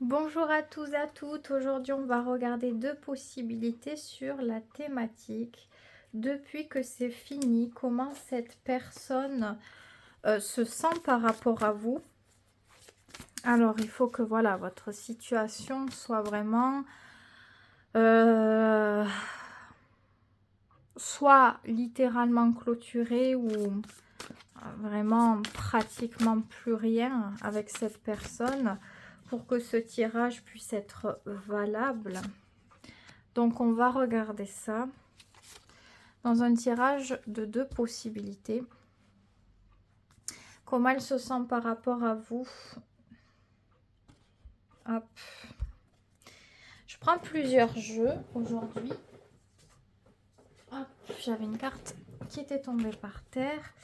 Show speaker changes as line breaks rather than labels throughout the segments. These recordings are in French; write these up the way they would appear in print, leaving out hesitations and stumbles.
Bonjour à tous et à toutes, aujourd'hui on va regarder deux possibilités sur la thématique. Depuis que c'est fini, comment cette personne se sent par rapport à vous. Alors il faut que voilà, votre situation soit vraiment soit littéralement clôturée ou vraiment pratiquement plus rien avec cette personne pour que ce tirage puisse être valable. Donc on va regarder ça dans un tirage de deux possibilités. Comment elle se sent par rapport à vous. Hop. Je prends plusieurs jeux aujourd'hui. J'avais une carte qui était tombée par terre.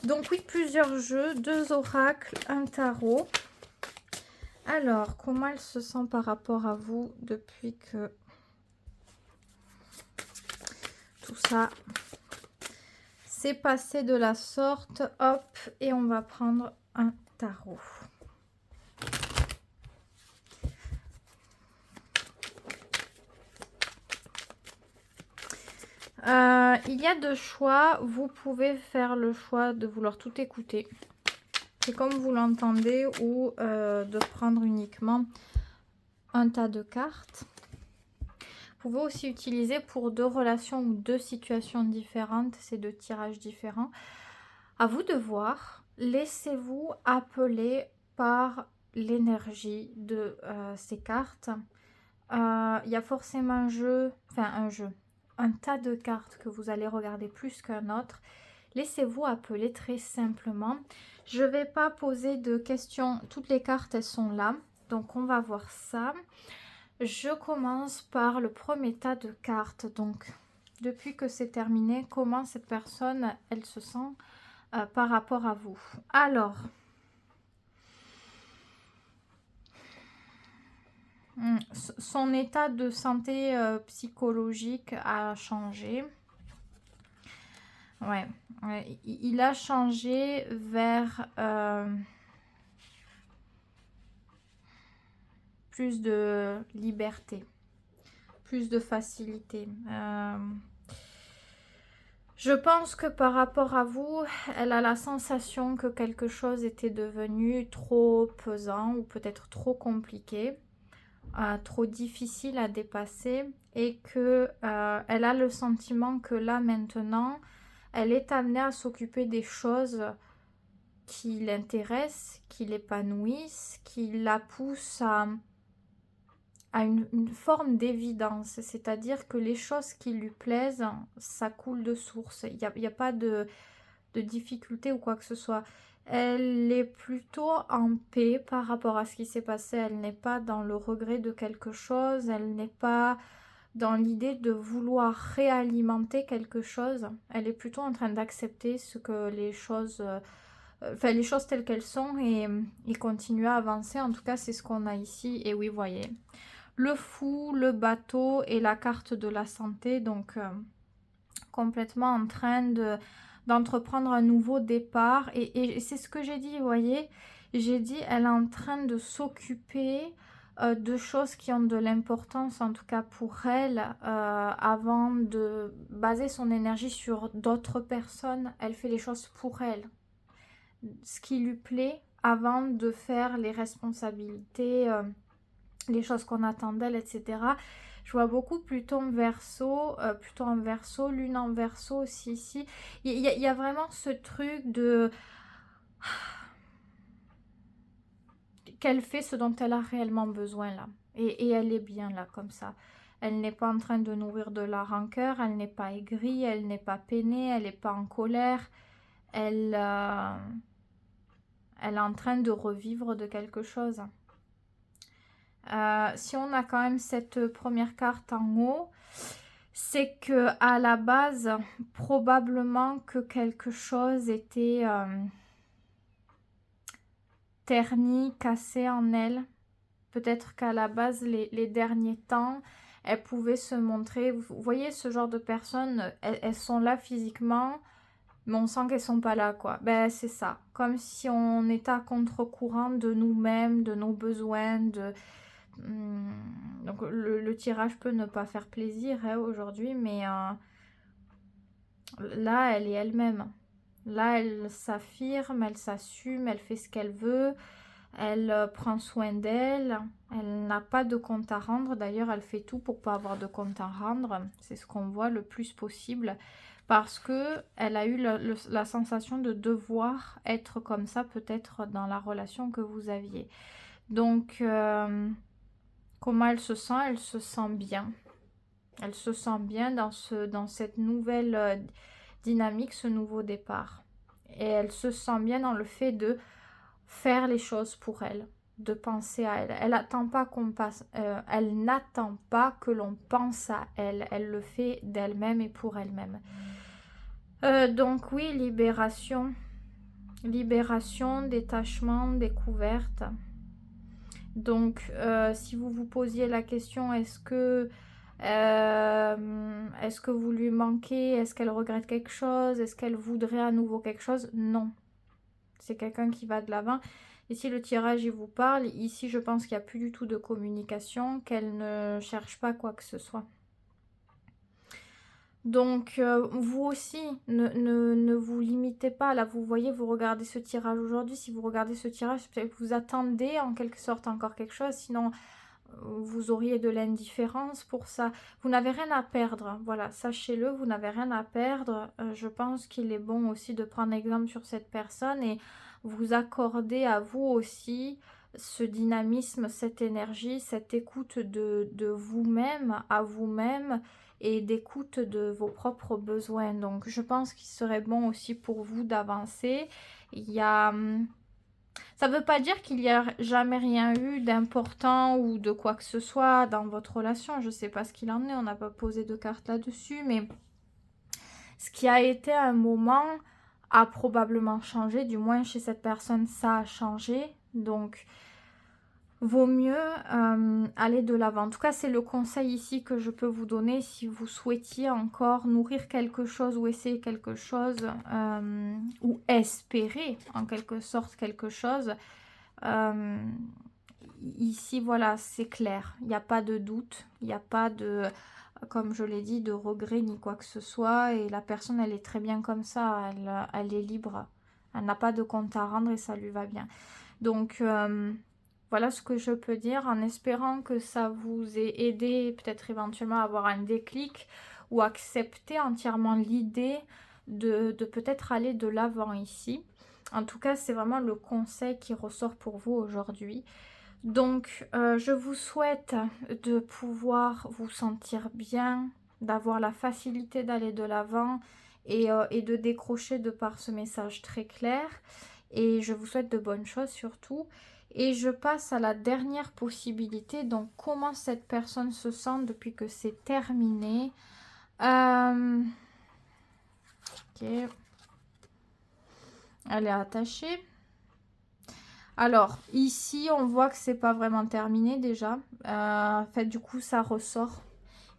Donc oui, plusieurs jeux, deux oracles, un tarot. Alors, comment elle se sent par rapport à vous depuis que tout ça s'est passé de la sorte. Hop, et on va prendre un tarot. Il y a deux choix. Vous pouvez faire le choix de vouloir tout écouter. C'est comme vous l'entendez, ou de prendre uniquement un tas de cartes. Vous pouvez aussi utiliser pour deux relations ou deux situations différentes, ces deux tirages différents. À vous de voir. Laissez-vous appeler par l'énergie de ces cartes. Il y a forcément un tas de cartes que vous allez regarder plus qu'un autre. Laissez-vous appeler très simplement. Je ne vais pas poser de questions. Toutes les cartes, elles sont là. Donc, on va voir ça. Je commence par le premier tas de cartes. Donc, depuis que c'est terminé, comment cette personne, elle se sent par rapport à vous. Alors, son état de santé psychologique a changé. Ouais, il a changé vers plus de liberté, plus de facilité. Je pense que par rapport à vous, elle a la sensation que quelque chose était devenu trop pesant ou peut-être trop compliqué, trop difficile à dépasser, et que elle a le sentiment que là maintenant, elle est amenée à s'occuper des choses qui l'intéressent, qui l'épanouissent, qui la poussent à une forme d'évidence, c'est-à-dire que les choses qui lui plaisent, ça coule de source. Il n'y a pas de difficulté ou quoi que ce soit. Elle est plutôt en paix par rapport à ce qui s'est passé. Elle n'est pas dans le regret de quelque chose. Elle n'est pas dans l'idée de vouloir réalimenter quelque chose. Elle est plutôt en train d'accepter ce que les choses... les choses telles qu'elles sont, et continuer à avancer. En tout cas, c'est ce qu'on a ici. Et oui, voyez. Le fou, le bateau et la carte de la santé. Donc, complètement en train d'entreprendre un nouveau départ. Et c'est ce que j'ai dit, vous voyez. J'ai dit, elle est en train de s'occuper de choses qui ont de l'importance, en tout cas pour elle, avant de baser son énergie sur d'autres personnes. Elle fait les choses pour elle. Ce qui lui plaît avant de faire les responsabilités, les choses qu'on attend d'elle, etc. Je vois beaucoup plutôt en verso, lune en verso aussi ici. Il y a vraiment ce truc de... qu'elle fait ce dont elle a réellement besoin là. Et elle est bien là comme ça. Elle n'est pas en train de nourrir de la rancœur, elle n'est pas aigrie, elle n'est pas peinée, elle n'est pas en colère. Elle est en train de revivre de quelque chose. Si on a quand même cette première carte en haut, c'est que à la base, probablement que quelque chose était terni, cassé en elle. Peut-être qu'à la base, les derniers temps, elle pouvait se montrer... Vous voyez ce genre de personnes, elles sont là physiquement, mais on sent qu'elles sont pas là, quoi. Ben, c'est ça. Comme si on était à contre-courant de nous-mêmes, de nos besoins, Donc le tirage peut ne pas faire plaisir hein, aujourd'hui, mais là, elle est elle-même. Là, elle s'affirme, elle s'assume, elle fait ce qu'elle veut, elle prend soin d'elle, elle n'a pas de compte à rendre. D'ailleurs, elle fait tout pour pas avoir de compte à rendre. C'est ce qu'on voit le plus possible. Parce que elle a eu la sensation de devoir être comme ça, peut-être dans la relation que vous aviez. Donc, comment elle se sent? Elle se sent bien. Elle se sent bien dans cette nouvelle dynamique, ce nouveau départ. Et elle se sent bien dans le fait de faire les choses pour elle, de penser à elle. Elle n'attend pas qu'on passe, elle n'attend pas que l'on pense à elle. Elle le fait d'elle-même et pour elle-même. Donc oui, libération, détachement, découverte. Donc, si vous vous posiez la question, est-ce que vous lui manquez? Est-ce qu'elle regrette quelque chose? Est-ce qu'elle voudrait à nouveau quelque chose? Non. C'est quelqu'un qui va de l'avant. Ici, le tirage, il vous parle. Ici, je pense qu'il n'y a plus du tout de communication, qu'elle ne cherche pas quoi que ce soit. Donc, vous aussi, ne vous limitez pas. Là, vous voyez, vous regardez ce tirage aujourd'hui. Si vous regardez ce tirage, peut-être que vous attendez en quelque sorte encore quelque chose. Sinon, vous auriez de l'indifférence pour ça. Vous n'avez rien à perdre. Voilà, sachez-le, vous n'avez rien à perdre. Je pense qu'il est bon aussi de prendre exemple sur cette personne et vous accorder à vous aussi ce dynamisme, cette énergie, cette écoute de vous-même, à vous-même et d'écoute de vos propres besoins. Donc, je pense qu'il serait bon aussi pour vous d'avancer. Il y a... Ça ne veut pas dire qu'il n'y a jamais rien eu d'important ou de quoi que ce soit dans votre relation. Je ne sais pas ce qu'il en est, on n'a pas posé de carte là-dessus, mais ce qui a été un moment a probablement changé, du moins chez cette personne, ça a changé. Donc, vaut mieux aller de l'avant. En tout cas, c'est le conseil ici que je peux vous donner si vous souhaitiez encore nourrir quelque chose ou essayer quelque chose ou espérer en quelque sorte quelque chose. Ici, voilà, c'est clair. Il n'y a pas de doute, il n'y a pas de, comme je l'ai dit, de regret ni quoi que ce soit. Et la personne, elle est très bien comme ça, elle est libre. Elle n'a pas de compte à rendre et ça lui va bien. Donc... voilà ce que je peux dire en espérant que ça vous ait aidé peut-être éventuellement à avoir un déclic ou accepter entièrement l'idée de peut-être aller de l'avant ici. En tout cas, c'est vraiment le conseil qui ressort pour vous aujourd'hui. Donc, je vous souhaite de pouvoir vous sentir bien, d'avoir la facilité d'aller de l'avant et de décrocher de par ce message très clair. Et je vous souhaite de bonnes choses surtout. Et je passe à la dernière possibilité. Donc, comment cette personne se sent depuis que c'est terminé. Ok. Elle est attachée. Alors, ici, on voit que c'est pas vraiment terminé déjà. En fait, du coup, ça ressort.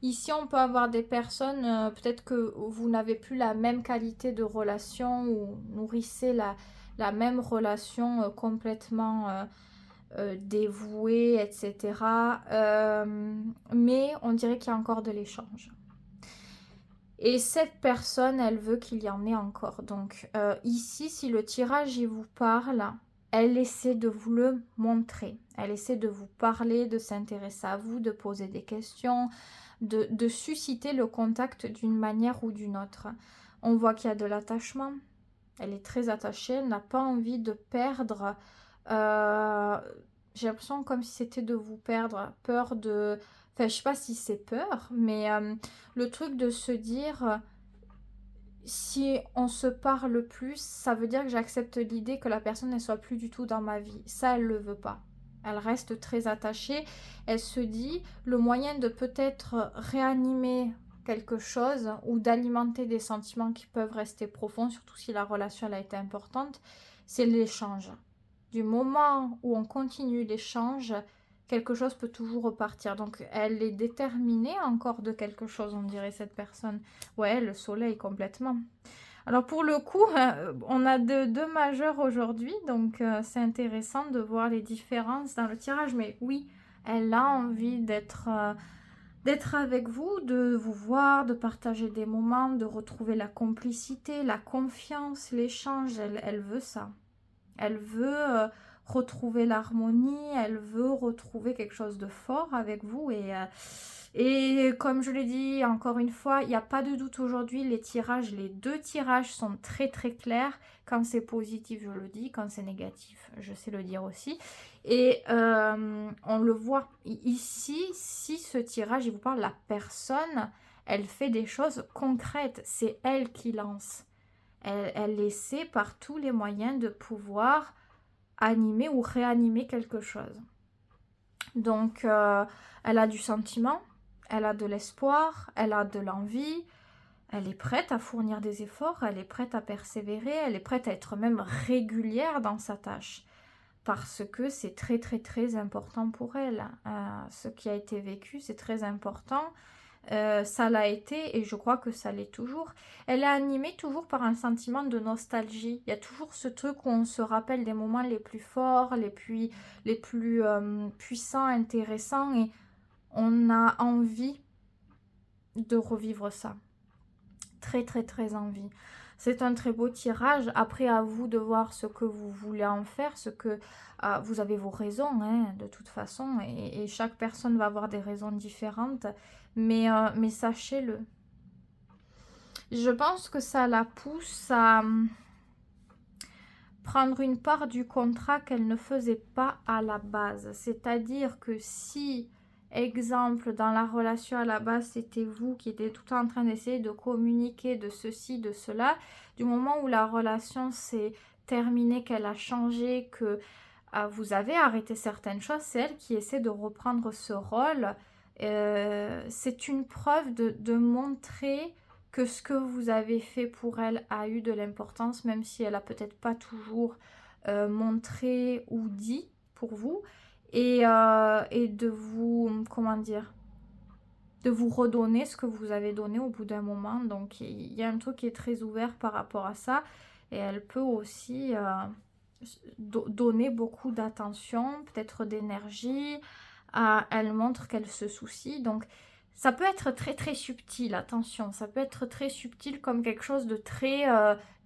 Ici, on peut avoir des personnes, peut-être que vous n'avez plus la même qualité de relation ou nourrissez la même relation complètement dévouée, etc. Mais on dirait qu'il y a encore de l'échange. Et cette personne, elle veut qu'il y en ait encore. Donc ici, si le tirage il vous parle, elle essaie de vous le montrer. Elle essaie de vous parler, de s'intéresser à vous, de poser des questions, de susciter le contact d'une manière ou d'une autre. On voit qu'il y a de l'attachement. Elle est très attachée, elle n'a pas envie de perdre. J'ai l'impression comme si c'était de vous perdre. Peur de... Enfin, je sais pas si c'est peur, mais le truc de se dire... Si on se parle plus, ça veut dire que j'accepte l'idée que la personne ne soit plus du tout dans ma vie. Ça, elle ne le veut pas. Elle reste très attachée. Elle se dit, le moyen de peut-être réanimer quelque chose ou d'alimenter des sentiments qui peuvent rester profonds, surtout si la relation elle a été importante, c'est l'échange. Du moment où on continue l'échange, quelque chose peut toujours repartir. Donc, elle est déterminée encore de quelque chose, on dirait, cette personne. Ouais, le soleil, complètement. Alors, pour le coup, on a deux majeurs aujourd'hui. Donc, c'est intéressant de voir les différences dans le tirage. Mais oui, Elle a envie d'être avec vous, de vous voir, de partager des moments, de retrouver la complicité, la confiance, l'échange. Elle veut ça. Elle veut retrouver l'harmonie, elle veut retrouver quelque chose de fort avec vous. Et comme je l'ai dit encore une fois, il n'y a pas de doute aujourd'hui, les 2 tirages sont très très clairs. Quand c'est positif, je le dis, quand c'est négatif, je sais le dire aussi. Et on le voit ici, si ce tirage, il vous parle, la personne, elle fait des choses concrètes, c'est elle qui lance. Elle essaie par tous les moyens de pouvoir animer ou réanimer quelque chose. Donc, elle a du sentiment, elle a de l'espoir, elle a de l'envie, elle est prête à fournir des efforts, elle est prête à persévérer, elle est prête à être même régulière dans sa tâche. Parce que c'est très très très important pour elle. Ce qui a été vécu, c'est très important. Ça l'a été et je crois que ça l'est toujours. Elle est animée toujours par un sentiment de nostalgie. Il y a toujours ce truc où on se rappelle des moments les plus forts, les plus puissants, intéressants et on a envie de revivre ça. Très très très envie. C'est un très beau tirage. Après, à vous de voir ce que vous voulez en faire, vous avez vos raisons, hein, de toute façon, et chaque personne va avoir des raisons différentes, mais sachez-le. Je pense que ça la pousse à prendre une part du contrat qu'elle ne faisait pas à la base. C'est-à-dire que si, exemple, dans la relation à la base, c'était vous qui étiez tout le temps en train d'essayer de communiquer de ceci, de cela, du moment où la relation s'est terminée, qu'elle a changé, que vous avez arrêté certaines choses, c'est elle qui essaie de reprendre ce rôle. C'est une preuve de montrer que ce que vous avez fait pour elle a eu de l'importance, même si elle a peut-être pas toujours montré ou dit pour vous, et de vous, comment dire, de vous redonner ce que vous avez donné au bout d'un moment. Donc il y a un truc qui est très ouvert par rapport à ça, et elle peut aussi donner beaucoup d'attention, peut-être d'énergie. Elle montre qu'elle se soucie, donc ça peut être très très subtil, attention, ça peut être très subtil comme quelque chose de très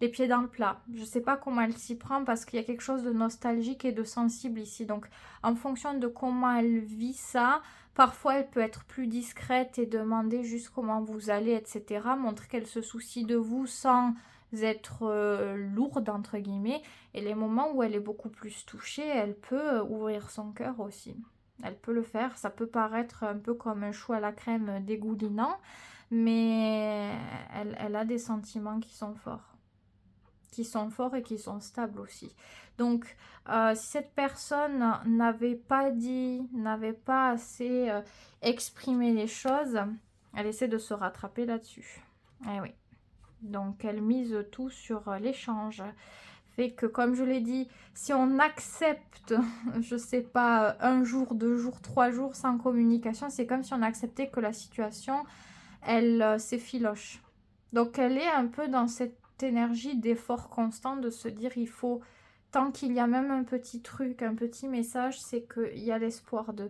les pieds dans le plat. Je sais pas comment elle s'y prend parce qu'il y a quelque chose de nostalgique et de sensible ici, donc en fonction de comment elle vit ça, parfois elle peut être plus discrète et demander juste comment vous allez, etc. Montrer qu'elle se soucie de vous sans être lourde entre guillemets, et les moments où elle est beaucoup plus touchée, elle peut ouvrir son cœur aussi. Elle peut le faire, ça peut paraître un peu comme un chou à la crème dégoulinant, mais elle a des sentiments qui sont forts. Qui sont forts et qui sont stables aussi. Donc, si cette personne n'avait pas dit, n'avait pas assez exprimé les choses, elle essaie de se rattraper là-dessus. Eh oui. Donc, elle mise tout sur l'échange. Fait que, comme je l'ai dit, si on accepte, je sais pas, 1 jour, 2 jours, 3 jours sans communication, c'est comme si on acceptait que la situation, elle s'effiloche. Donc, elle est un peu dans cette énergie d'effort constant de se dire, il faut, tant qu'il y a même un petit truc, un petit message, c'est qu'il y a l'espoir de...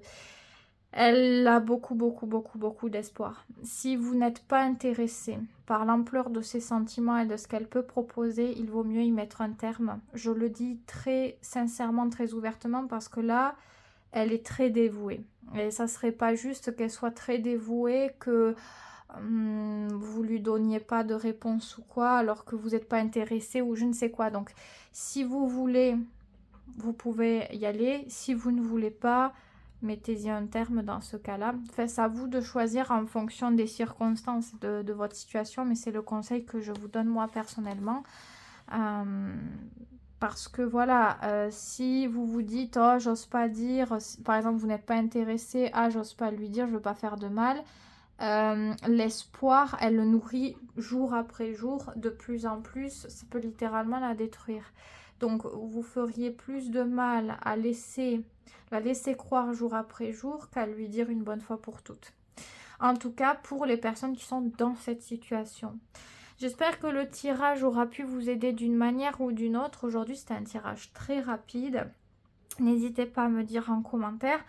Elle a beaucoup, beaucoup, beaucoup, beaucoup d'espoir. Si vous n'êtes pas intéressé par l'ampleur de ses sentiments et de ce qu'elle peut proposer, il vaut mieux y mettre un terme. Je le dis très sincèrement, très ouvertement, parce que là, elle est très dévouée. Et ça serait pas juste qu'elle soit très dévouée, que vous lui donniez pas de réponse ou quoi, alors que vous n'êtes pas intéressé ou je ne sais quoi. Donc, si vous voulez, vous pouvez y aller. Si vous ne voulez pas, mettez-y un terme dans ce cas-là. Enfin, c'est à vous de choisir en fonction des circonstances de votre situation, mais c'est le conseil que je vous donne moi personnellement. Parce que voilà, si vous vous dites, oh, j'ose pas dire, par exemple, vous n'êtes pas intéressé, ah, j'ose pas lui dire, je veux pas faire de mal. L'espoir, elle le nourrit jour après jour, de plus en plus, ça peut littéralement la détruire. Donc, vous feriez plus de mal à la laisser croire jour après jour qu'à lui dire une bonne fois pour toutes. En tout cas, pour les personnes qui sont dans cette situation. J'espère que le tirage aura pu vous aider d'une manière ou d'une autre. Aujourd'hui, c'était un tirage très rapide. N'hésitez pas à me dire en commentaire.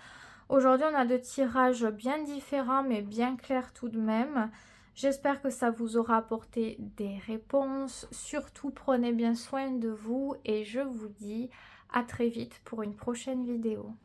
Aujourd'hui, on a deux tirages bien différents, mais bien clairs tout de même. J'espère que ça vous aura apporté des réponses. Surtout, prenez bien soin de vous et je vous dis à très vite pour une prochaine vidéo.